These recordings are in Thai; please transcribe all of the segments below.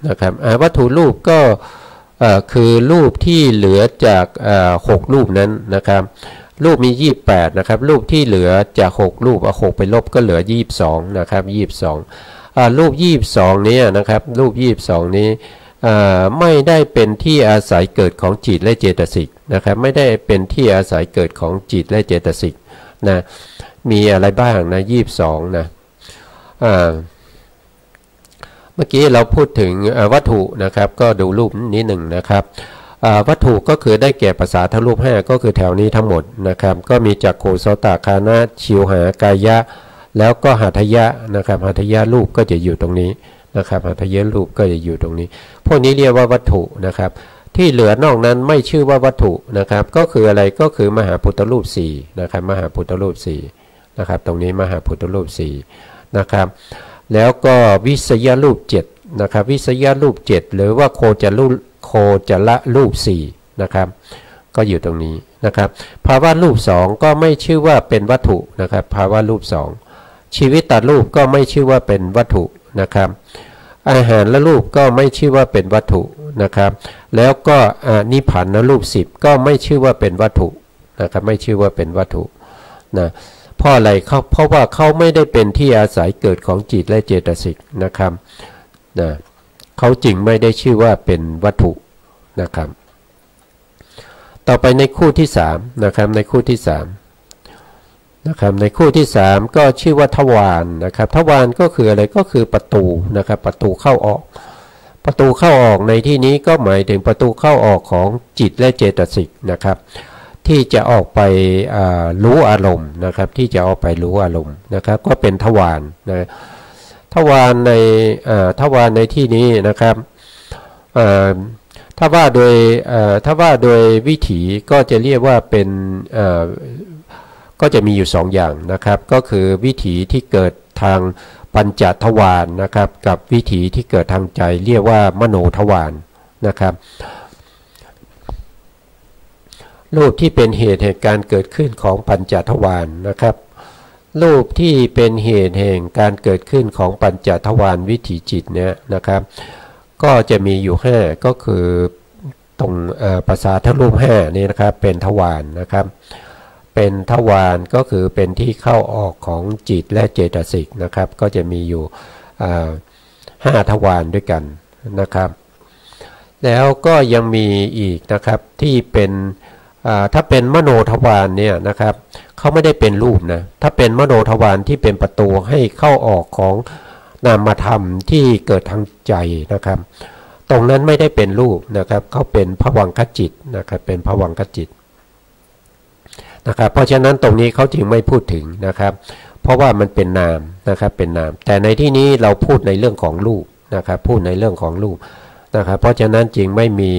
นะครับวัตถุรูปก็คือรูปที่เหลือจาก6รูปนั้นนะครับรูปมี28นะครับรูปที่เหลือจาก6รูปเอา6ไปลบก็เหลือ22นะครับ22รูป22นี้นะครับรูป22นี้ไม่ได้เป็นที่อาศัยเกิดของจิตและเจตสิกนะครับไม่ได้เป็นที่อาศัยเกิดของจิตและเจตสิกนะมีอะไรบ้างนะ22นะเมื่อกี้เราพูดถึงวัตถุนะครับก็ดูรูปนี้หนึ่งนะครับวัตถุก็คือได้แก่ภาษาทรูป5ก็คือแถวนี้ทั้งหมดนะครับก็มีจักขุโสตคานะชิวหากายะแล้วก็หัตถยะนะครับหัตถยะรูปก็จะอยู่ตรงนี้นะครับหัตถยะรูปก็จะอยู่ตรงนี้พวกนี้เรียกว่าวัตถุนะครับที่เหลือนอกนั้นไม่ชื่อว่าวัตถุนะครับก็คืออะไรก็คือมหาพุทธรูป4นะครับมหาพุทธรูป4นะครับตรงนี้มหาพุทธรูป4นะครับแล้วก็วิสยรูป7นะครับวิสยรูป7หรือว่าโคจรรูป4นะครับก็อยู่ตรงนี้นะครับภาวะรูป2ก็ไม่ชื่อว่าเป็นวัตถุนะครับภาวะรูป2ชีวิตตรูปก็ไม่ชื่อว่าเป็นวัตถุนะครับอาหารและรูปก็ไม่ชื่อว่าเป็นวัตถุนะครับแล้วก็นิพพานรูป10ก็ไม่ชื่อว่าเป็นวัตถุนะครับไม่ชื่อว่าเป็นวัตถุนะเพราะอะไรเพราะว่าเขาไม่ได้เป็นที่อาศัยเกิดของจิตและเจตสิกนะครับนะเขาจึงไม่ได้ชื่อว่าเป็นวัตถุนะครับต่อไปในคู่ที่3นะครับในคู่ที่3นะครับในคู่ที่3ก็ชื่อว่าทวารนะครับทวารก็คืออะไรก็คือประตูนะครับประตูเข้าออกประตูเข้าออกในที่นี้ก็หมายถึงประตูเข้าออกของจิตและเจตสิกนะครับที่จะออกไปรู้อารมณ์นะครับที่จะออกไปรู้อารมณ์นะครับก็เป็นทวารนะทวารในที่นี้นะครับถ้าว่าโดยวิถีก็จะเรียกว่าเป็นก็จะมีอยู่2อย่างนะครับก็คือวิถีที่เกิดทางปัญจทวารนะครับกับวิถีที่เกิดทางใจเรียกว่ามโนทวารนะครับรูปที่เป็นเหตุแห่งการเกิดขึ้นของปัญจทวารนะครับรูปที่เป็นเหตุแห่งการเกิดขึ้นของปัญจทวารวิถีจิตเนี่ยนะครับก็จะมีอยู่5ก็คือตรงภาษาทรูป5นี่นะครับเป็นทวารนะครับเป็นทวารก็คือเป็นที่เข้าออกของจิตและเจตสิกนะครับก็จะมีอยู่5ทวารด้วยกันนะครับแล้วก็ยังมีอีกนะครับที่เป็นถ้าเป็นมโนทวารเนี่ยนะครับเขาไม่ได้เป็นรูปนะถ้าเป็นมโนทวารที่เป็นประตูให้เข้าออกของนามธรรมที่เกิดทางใจนะครับตรงนั้นไม่ได้เป็นรูปนะครับเขาเป็นภวังคจิตนะครับเป็นภวังคจิตนะครับเพราะฉะนั้นตรงนี้เขาจึงไม่พูดถึงนะครับเพราะว่ามันเป็นนามนะครับเป็นนามแต่ในที่นี้เราพูดในเรื่องของรูปนะครับพูดในเรื่องของรูปนะครับเพราะฉะนั้นจึงไม่มี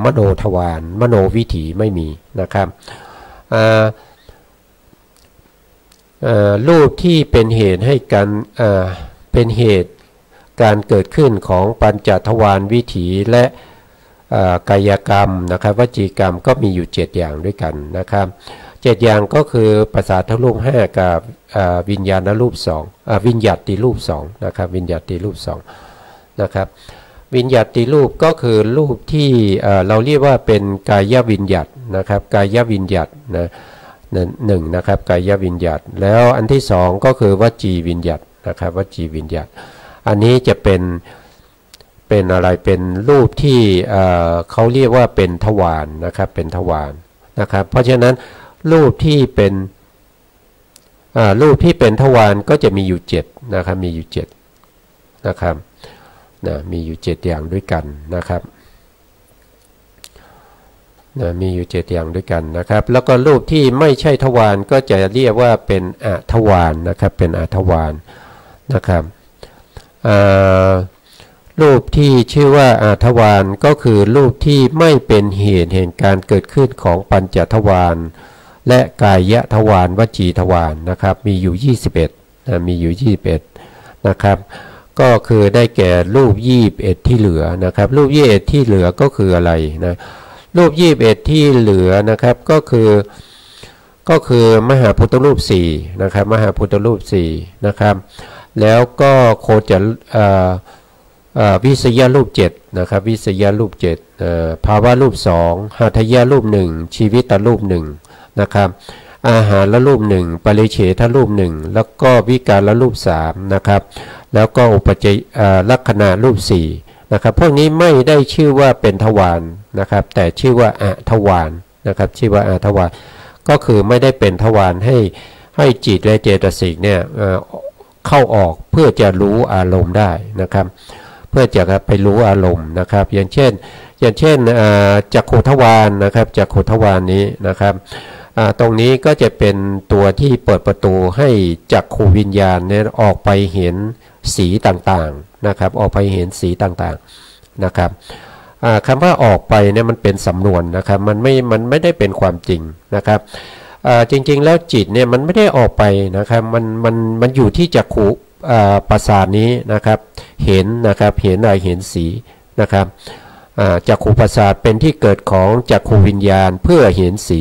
มโนทวารมโนวิถีไม่มีนะครับรูปที่เป็นเหตุให้การเป็นเหตุการเกิดขึ้นของปัญจทวารวิถีและกายกรรมนะครับวจีกรรมก็มีอยู่7อย่างด้วยกันนะครับ7อย่างก็คือภาษาทรูป5กับวิญญาณรูป2วิญญาติรูป2นะครับวิญญาติรูป2นะครับวิญญาติรูปก็คือรูปที่เราเรียกว่าเป็นกายวิญญาตนะครับกายวิญญาตนะหนึ่งนะครับกายวิญญาตแล้วอันที่2ก็คือวจีวิญญาตนะครับวจีวิญญาตอันนี้จะเป็นอะไรเป็นรูปที่เขาเรียกว่าเป็นทวารนะครับเป็นทวารนะครับเพราะฉะนั้นรูปที่เป็นทวารก็จะมีอยู่7นะครับมีอยู่7นะครับนะมีอยู่7อย่างด้วยกันนะครับนะมีอยู่7อย่างด้วยกันนะครับแล้วก็รูปที่ไม่ใช่ทวารก็จะเรียกว่าเป็นอทวารนะครับเป็นอทวารนะครับรูปที่ชื่อว่าอาทวารก็คือรูปที่ไม่เป็นเหตุแห่งการเกิดขึ้นของปัญจทวารและกายทวารวจีทวารนะครับมีอยู่21นะมีอยู่21นะครับก็คือได้แก่รูป21ที่เหลือนะครับรูป21ที่เหลือก็คืออะไรนะรูป21ที่เหลือนะครับก็คือมหาพุทธรูป4นะครับมหาพุทธรูป4นะครับแล้วก็โค วิสยรูป7นะครับวิสยรูป7ภาวะรูป2หัตถยรูป1ชีวิตรูป1นะครับอาหารละรูป1ปริเฉทรูป1แล้วก็วิการละรูป3นะครับแล้วก็อุปจลักขณะรูป4นะครับพวกนี้ไม่ได้ชื่อว่าเป็นทวารนะครับแต่ชื่อว่าอทวารนะครับชื่อว่าอทวารก็คือไม่ได้เป็นทวารให้จิตและเจตสิกเนี่ยเข้าออกเพื่อจะรู้อารมณ์ได้นะครับเพื่อจะไปรู้อารมณ์นะครับอย่างเช่นจักขุทวารนะครับจักขุทวารนี้นะครับตรงนี้ก็จะเป็นตัวที่เปิดประตูให้จักขุวิญญาณเนี่ยออกไปเห็นสีต่างๆนะครับออกไปเห็นสีต่างๆนะครับคำว่าออกไปเนี่ยมันเป็นสำนวนนะครับมันไม่ได้เป็นความจริงนะครับจริงๆแล้วจิตเนี่ยมันไม่ได้ออกไปนะครับมันอยู่ที่จักขุประสาทนี้นะครับเห็นนะครับเห็นอะไรเห็นสีนะครับจักขุประสาทเป็นที่เกิดของจักขุวิญญาณเพื่อเห็นสี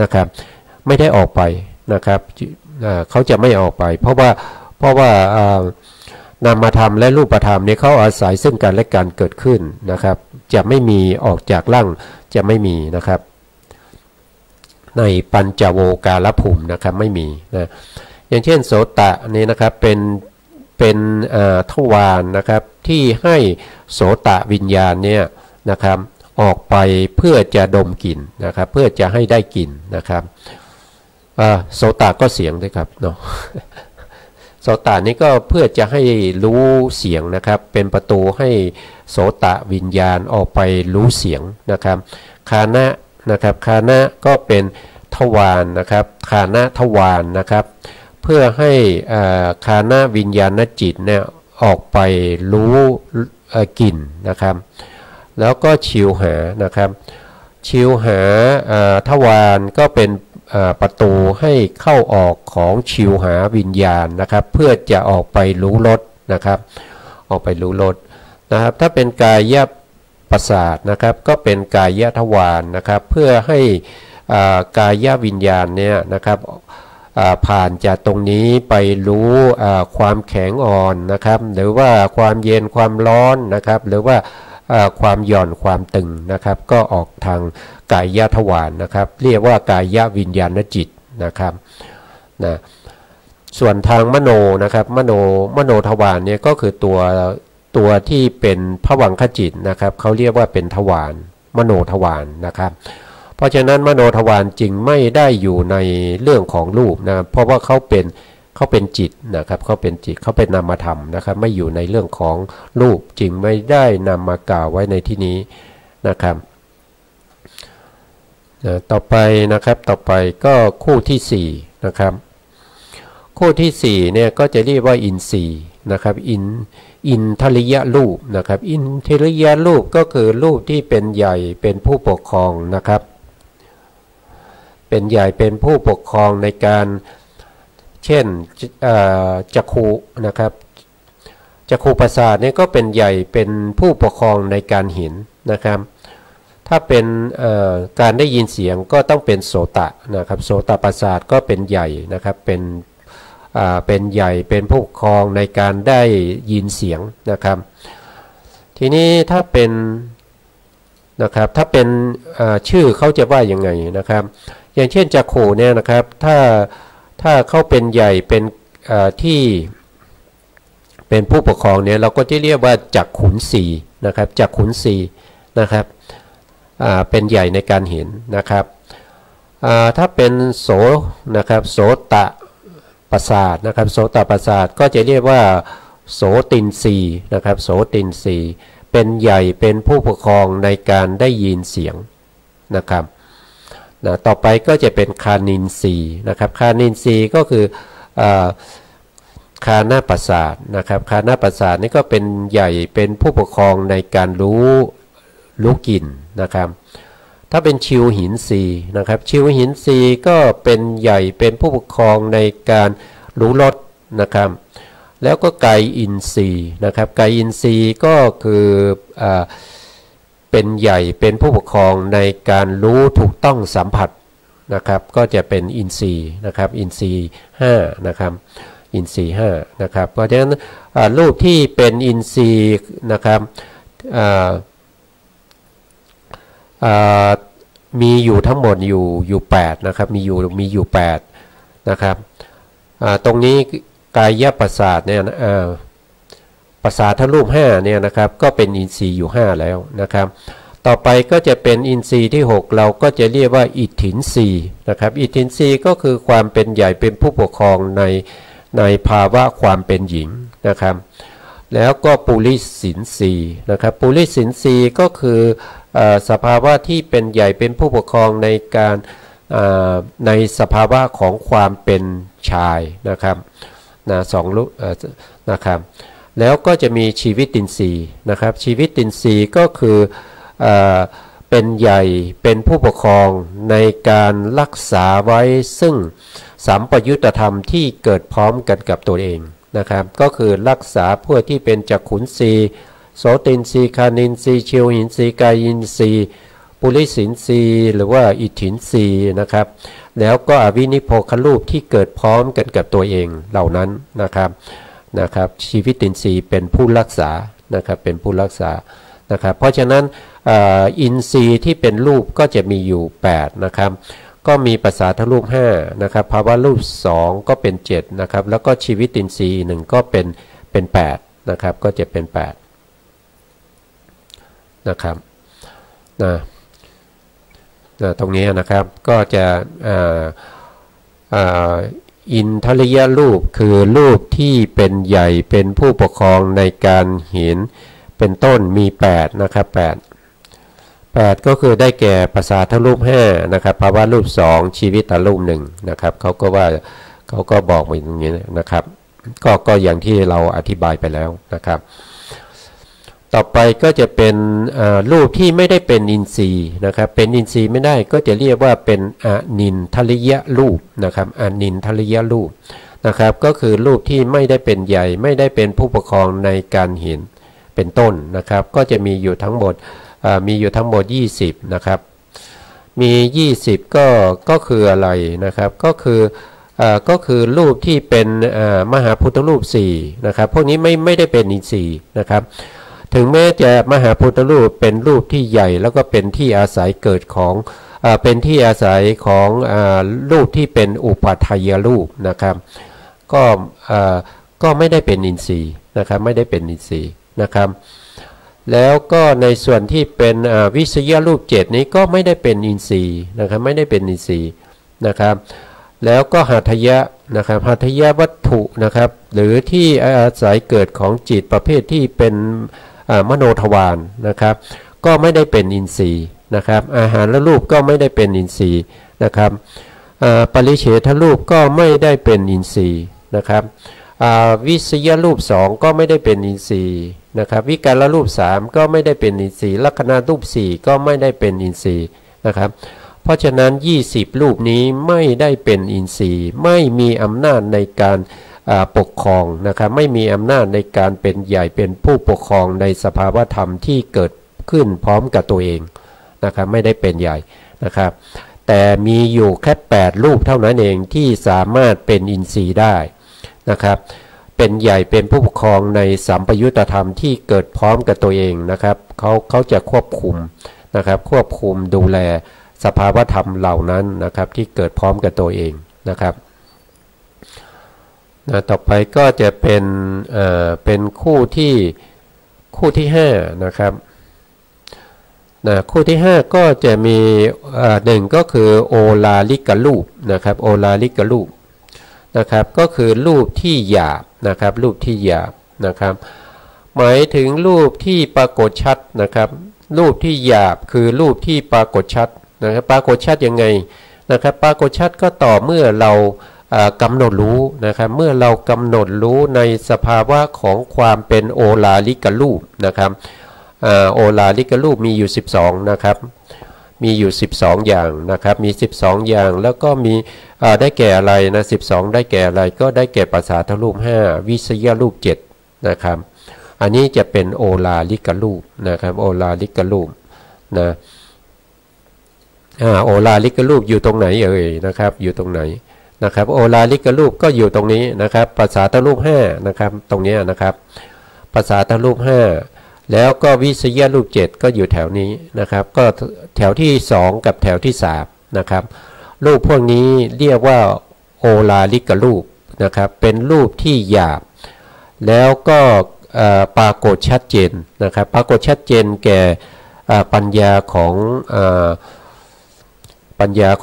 นะครับไม่ได้ออกไปนะครับเขาจะไม่ออกไปเพราะว่านามธรรมและรูปธรรมเนี่ยเขาอาศัยซึ่งกันและกันเกิดขึ้นนะครับจะไม่มีออกจากร่างจะไม่มีนะครับในปัญจโวการภูมินะครับไม่มีนะอย่างเช่นโสตะนี่นะครับเป็นทวารนะครับที่ให้โสตะวิญญาณเนี่ยนะครับออกไปเพื่อจะดมกลิ่นนะครับเพื่อจะให้ได้กลิ่นนะครับโสตะก็เสียงด้วยครับเนาะโสตะนี้ก็เพื่อจะให้รู้เสียงนะครับเป็นประตูให้โสตะวิญญาณออกไปรู้เสียงนะครับคานะนะครับคานะก็เป็นทวารนะครับคานะทวารนะครับเพื่อให้คานะวิญญาณจิตเนี่ยออกไปรู้กลิ่นนะครับแล้วก็ชิวหานะครับชิวหาทวารก็เป็นประตูให้เข้าออกของชิวหาวิญญาณนะครับเพื่อจะออกไปรู้รสนะครับออกไปรู้รสนะครับถ้าเป็นกายประสาทนะครับก็เป็นกายทวารนะครับเพื่อให้กายวิญญาณเนี่ยนะครับผ่านจากตรงนี้ไปรู้ความแข็งอ่อนนะครับหรือว่าความเย็นความร้อนนะครับหรือว่าความหย่อนความตึงนะครับก็ออกทางกายทวารนะครับเรียกว่ากายวิญญาณจิตนะครับนะส่วนทางมโนนะครับมโนทวารเนี่ยก็คือตัวที่เป็นภวังคจิตนะครับเขาเรียกว่าเป็นทวารมโนทวารนะครับเพราะฉะนั้นมโนทวารจึงไม่ได้อยู่ในเรื่องของรูปนะเพราะว่าเขาเป็นจิตนะครับเขาเป็นจิตเขาเป็นนามธรรมนะครับไม่อยู่ในเรื่องของรูปจึงไม่ได้นำมากล่าวไว้ในที่นี้นะครับต่อไปนะครับต่อไปก็คู่ที่4นะครับคู่ที่4เนี่ยก็จะเรียกว่าอินทรีย์นะครับอินทริยรูปนะครับอินทริยรูปก็คือรูปที่เป็นใหญ่เป็นผู้ปกครองนะครับเป็นใหญ่เป็นผู้ปกครองในการเช่นจักขุนะครับจักขุประสาทนี่ก็เป็นใหญ่เป็นผู้ปกครองในการเห็นนะครับถ้าเป็นการได้ยินเสียงก็ต้องเป็นโสตะนะครับโสตประสาทก็เป็นใหญ่นะครับเป็นใหญ่เป็นผู้ปกครองในการได้ยินเสียงนะครับทีนี้ถ้าเป็นนะครับถ้าเป็นชื่อเขาจะว่ายังไงนะครับอย่างเช่นจักขุเนี่ยนะครับถ้าเขาเป็นใหญ่เป็นที่เป็นผู้ปกครองเนี่ยเราก็จะเรียกว่าจักขุนสีนะครับจักขุนสีนะครับเป็นใหญ่ในการเห็นนะครับถ้าเป็นโสนะครับโสตะประสาทนะครับโสตประสาทก็จะเรียกว่าโสตินทรีย์นะครับโสตินทรีย์เป็นใหญ่เป็นผู้ปกครองในการได้ยินเสียงนะครับต่อไปก็จะเป็นคานินทรีย์นะครับคานินทรีย์ก็คือคานาประสาทนะครับคานาประสาทนี่ก็เป็นใหญ่เป็นผู้ปกครองในการรู้กลิ่นนะครับถ้าเป็นชิวหินทรีย์นะครับชิวหินทรีย์ก็เป็นใหญ่เป็นผู้ปกครองในการรู้รสนะครับแล้วก็กายอินทรีย์นะครับกายอินทรีย์ก็คือเป็นใหญ่เป็นผู้ปกครองในการรู้ถูกต้องสัมผัสนะครับก็จะเป็นอินทรีย์นะครับอินทรีย์5นะครับ อินทรีย์ห้านะครับเพราะฉะนั้นรูปที่เป็นอินทรีย์นะครับมีอยู่ทั้งหมดอยู่8นะครับมีอยู่8นะครับตรงนี้กายประสาทเนี่ยประสาทรูป5เนี่ยนะครับก็เป็นอินทรีย์อยู่5แล้วนะครับต่อไปก็จะเป็นอินทรีย์ที่6เราก็จะเรียกว่าอิทธินทรีย์นะครับอิทธินทรีย์ก็คือความเป็นใหญ่เป็นผู้ปกครองในภาวะความเป็นหญิงนะครับแล้วก็ปุริสินทรีย์นะครับปุริสินทรีย์ก็คือสภาวะที่เป็นใหญ่เป็นผู้ปกครองในการในสภาวะของความเป็นชายนะครับ2รูปนะครับแล้วก็จะมีชีวิตินทรีย์นะครับชีวิตินทรีย์ก็คือเป็นใหญ่เป็นผู้ปกครองในการรักษาไว้ซึ่งสัมปยุตธรรมที่เกิดพร้อมกันกับตัวเองนะครับก็คือรักษาพวกที่เป็นจักขุนทรีย์โสตินทรีย์คานินทรีย์ชิวหินทรีย์กายินทรีย์ปุริสินทรีย์หรือว่าอิทธินทรีย์นะครับแล้วก็อวินิโพครูปที่เกิดพร้อมกันกับตัวเองเหล่านั้นนะครับชีวิตินทรีย์เป็นผู้รักษานะครับเป็นผู้รักษานะครับเพราะฉะนั้นอินทรีย์ที่เป็นรูปก็จะมีอยู่8นะครับก็มีประสาทรูป5นะครับภาวะรูป2ก็เป็น7นะครับแล้วก็ชีวิตินทรีย์1ก็เป็น8นะครับก็จะเป็น8นะครับตรงนี้นะครับก็จะอินทริยรูปคือรูปที่เป็นใหญ่เป็นผู้ปกครองในการเห็นเป็นต้นมี8นะครับ8ก็คือได้แก่ประสาทรูป5นะครับภาวะรูป2ชีวิตรูป1นะครับเขาก็บอกมาอย่างนี้นะครับก็อย่างที่เราอธิบายไปแล้วนะครับต่อไปก็จะเป็นรูปที่ไม่ได้เป็นอินทรีย์นะครับเป็นอินทรีย์ไม่ได้ก็จะเรียกว่าเป็นอนินทริยรูปนะครับอนินทริยรูปนะครับก็คือรูปที่ไม่ได้เป็นใหญ่ไม่ได้เป็นผู้ปกครองในการเห็นเป็นต้นนะครับก็จะมีอยู่ทั้งหมด20นะครับมี20ก็คืออะไรนะครับก็คือรูปที่เป็นมหาพุทธรูป4นะครับพวกนี้ไม่ได้เป็นอินทรีย์นะครับถึงแม้จะมหาพุทธรูปเป็นรูปที่ใหญ่แล้วก็เป็นที่อาศัยเกิดของเป็นที่อาศัยของรูปที่เป็นอุปาทายรูปนะครับก็ไม่ได้เป็นอินทรีย์นะครับไม่ได้เป็นอินทรีย์นะครับแล้วก็ในส่วนที่เป็นวิสยรูป7นี้ก็ไม่ได้เป็นอินทรีย์นะครับไม่ได้เป็นอินทรีย์นะครับแล้วก็หัตถยะนะครับหัตถยะวัตถุนะครับหรือที่อาศัยเกิดของจิตประเภทที่เป็นมโนทวารนะครับก็ไม่ได้เป็นอินทรีย์นะครับอาหารและรูปก็ไม่ได้เป็นอินทรีย์นะครับปริเฉทรูปก็ไม่ได้เป็นอินทรีย์นะครับวิสยรูป2ก็ไม่ได้เป็นอินทรีย์นะครับวิการรูป3ก็ไม่ได้เป็นอินทรีย์ลักขณะรูป4ก็ไม่ได้เป็นอินทรีย์นะครับเพราะฉะนั้น20รูปนี้ไม่ได้เป็นอินทรีย์ไม่มีอำนาจในการปกครองนะครับไม่มีอำนาจในการเป็นใหญ่เป็นผู้ปกครองในสภาวธรรมที่เกิดขึ้นพร้อมกับตัวเองนะครับไม่ได้เป็นใหญ่นะครับแต่มีอยู่แค่8รูปเท่านั้นเองที่สามารถเป็นอินทรีย์ได้นะครับเป็นใหญ่เป็นผู้ปกครองในสัมปยุตธรรมที่เกิดพร้อมกับตัวเองนะครับเขาจะควบคุมนะครับควบคุมดูแลสภาวธรรมเหล่านั้นนะครับที่เกิดพร้อมกับตัวเองนะครับต่อไปก็จะเป็นคู่ที่5นะครับคู่ที่5ก็จะมี1ก็คือโอลาลิกรูปนะครับโอลาลิกรูปนะครับก็คือรูปที่หยาบนะครับรูปที่หยาบนะครับหมายถึงรูปที่ปรากฏชัดนะครับรูปที่หยาบคือรูปที่ปรากฏชัดนะครับปรากฏชัดยังไงนะครับปรากฏชัดก็ต่อเมื่อเรากำหนดรู้นะครับเมื่อเรากำหนดรู้ในสภาวะของความเป็นโอลาลิกรูปนะครับโอลาลิกรูปมีอยู่12นะครับมีอยู่12อย่างนะครับมี12อย่างแล้วก็มีได้แก่อะไรนะ12ได้แก่อะไรก็ได้แก่ประสาทรูป5วิสยรูป7นะครับอันนี้จะเป็นโอลาลิกรูปนะครับโอลาลิกรูปนะโอลาลิกรูปอยู่ตรงไหนเอ่ยนะครับอยู่ตรงไหน นะครับโอลาลิกรูปก็อยู่ตรงนี้นะครับภาษาทรูป5นะครับตรงนี้นะครับภาษาทรูป5แล้วก็วิสยรูป7ก็อยู่แถวนี้นะครับก็แถวที่2กับแถวที่3นะครับรูปพวกนี้เรียกว่าโอลาลิกรูปนะครับเป็นรูปที่หยาบแล้วก็ปรากฏชัดเจนนะครับปรากฏชัดเจนแก่ปัญญาขอ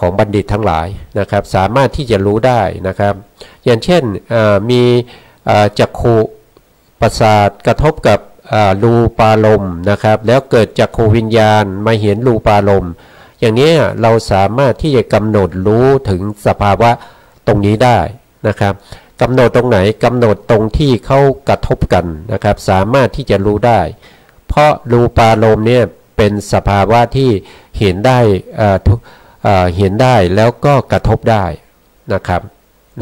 งบัณฑิตทั้งหลายนะครับสามารถที่จะรู้ได้นะครับอย่างเช่นมีจักขุประสาทกระทบกับรูปารมณ์นะครับแล้วเกิดจักขุวิญญาณมาเห็นรูปารมณ์อย่างนี้เราสามารถที่จะกำหนดรู้ถึงสภาวะตรงนี้ได้นะครับกำหนดตรงไหนกำหนดตรงที่เขากระทบกันนะครับสามารถที่จะรู้ได้เพราะรูปารมณ์เนี่ยเป็นสภาวะที่เห็นได้เห็นได้แล้วก็กระทบได้นะครับ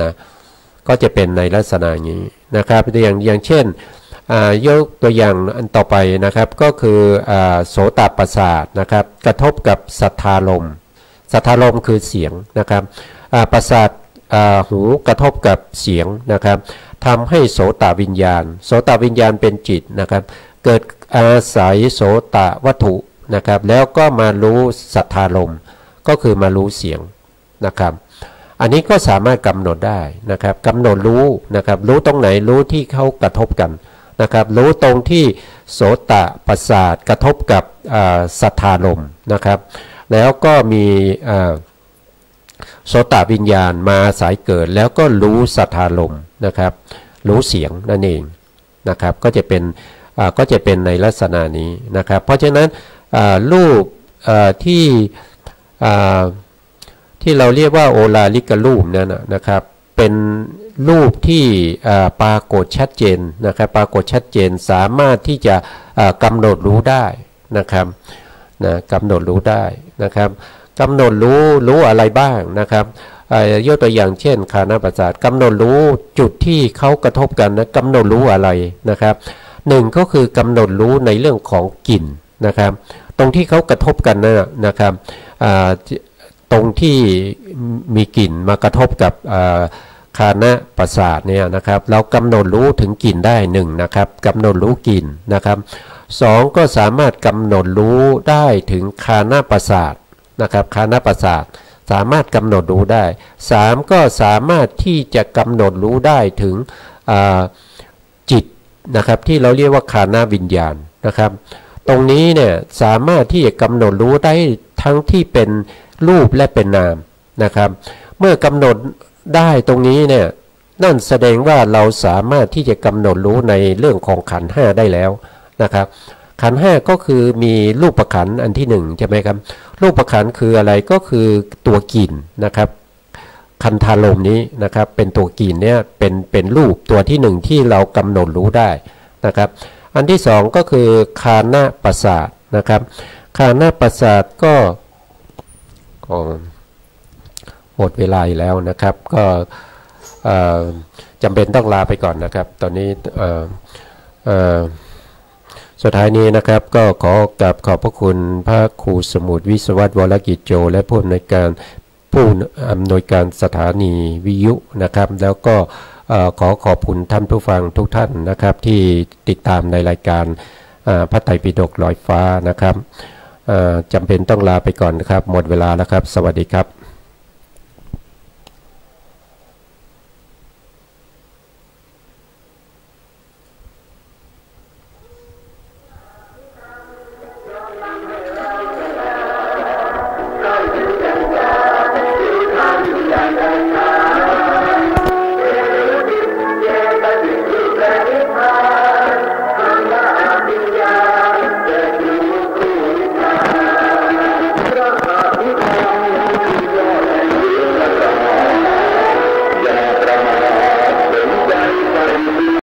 นะก็จะเป็นในลักษณะนี้นะครับอย่างเช่นยกตัวอย่างอันต่อไปนะครับก็คือโสตประสาทนะครับกระทบกับสัทธารมณ์สัทธารมณ์คือเสียงนะครับประสาทหูกระทบกับเสียงนะครับทำให้โสตวิญญาณเป็นจิตนะครับเกิดอาศัยโสตวัตถุนะครับแล้วก็มารู้สัทธารมณ์ก็คือมารู้เสียงนะครับอันนี้ก็สามารถกำหนดได้นะครับกำหนดรู้นะครับรู้ตรงไหนรู้ที่เขากระทบกันนะครับรู้ตรงที่โสตประสาทกระทบกับสัทธารมณ์นะครับแล้วก็มีโสตวิญญาณมาอาศัยเกิดแล้วก็รู้สัทธารมณ์นะครับรู้เสียงนั่นเองนะครับก็จะเป็นในลักษณะนี้นะครับเพราะฉะนั้นรูปที่เราเรียกว่าโอลาลิกรูปนั้นนะครับเป็นรูปที่ปรากฏชัดเจนนะครับปรากฏชัดเจนสามารถที่จะกำหนดรู้ได้นะครับกำหนดรู้ได้นะครับกำหนดรู้อะไรบ้างนะครับยกตัวอย่างเช่นคานาประสาทกำหนดรู้จุดที่เขากระทบกันนะกำหนดรู้อะไรนะครับหนึ่งก็คือกำหนดรู้ในเรื่องของกลิ่นนะครับตรงที่เขากระทบกันนะครับตรงที่มีกลิ่นมากระทบกับคานะประสาทเนี่ยนะครับเรากำหนดรู้ถึงกลิ่นได้หนึ่งนะครับกำหนดรู้กลิ่นนะครับสองก็สามารถกำหนดรู้ได้ถึงคานะประสาทนะครับคานะประสาทสามารถกำหนดรู้ได้สามก็สามารถที่จะกำหนดรู้ได้ถึงจิตนะครับที่เราเรียกว่าคานะวิญญาณนะครับตรงนี้เนี่ยสามารถที่จะกำหนดรู้ได้ทั้งที่เป็นรูปและเป็นนามนะครับเมื่อกำหนดได้ตรงนี้เนี่ยนั่นแสดงว่าเราสามารถที่จะกำหนดรู้ในเรื่องของขันธ์5ได้แล้วนะครับขันธ์5ก็คือมีรูปขันธ์อันที่1ใช่ไหมครับรูปขันธ์คืออะไรก็คือตัวกลิ่นนะครับคันธารมณ์นี้นะครับเป็นตัวกลิ่นเนี่ยเป็นรูปตัวที่1ที่เรากำหนดรู้ได้นะครับอันที่2ก็คือคานะประสาทนะครับคานะประสาทก็หมดเวลาแล้วนะครับก็จำเป็นต้องลาไปก่อนนะครับตอนนี้สุดท้ายนี้นะครับก็ขอบพระคุณพระครูสมุทรวิศวัตรวรกิจโจและผู้อำนวยการสถานีวิทยุนะครับแล้วก็ขอบคุณท่านผู้ฟังทุกท่านนะครับที่ติดตามในรายการพระไตรปิฎกลอยฟ้านะครับจำเป็นต้องลาไปก่อนนะครับหมดเวลาแล้วครับสวัสดีครับ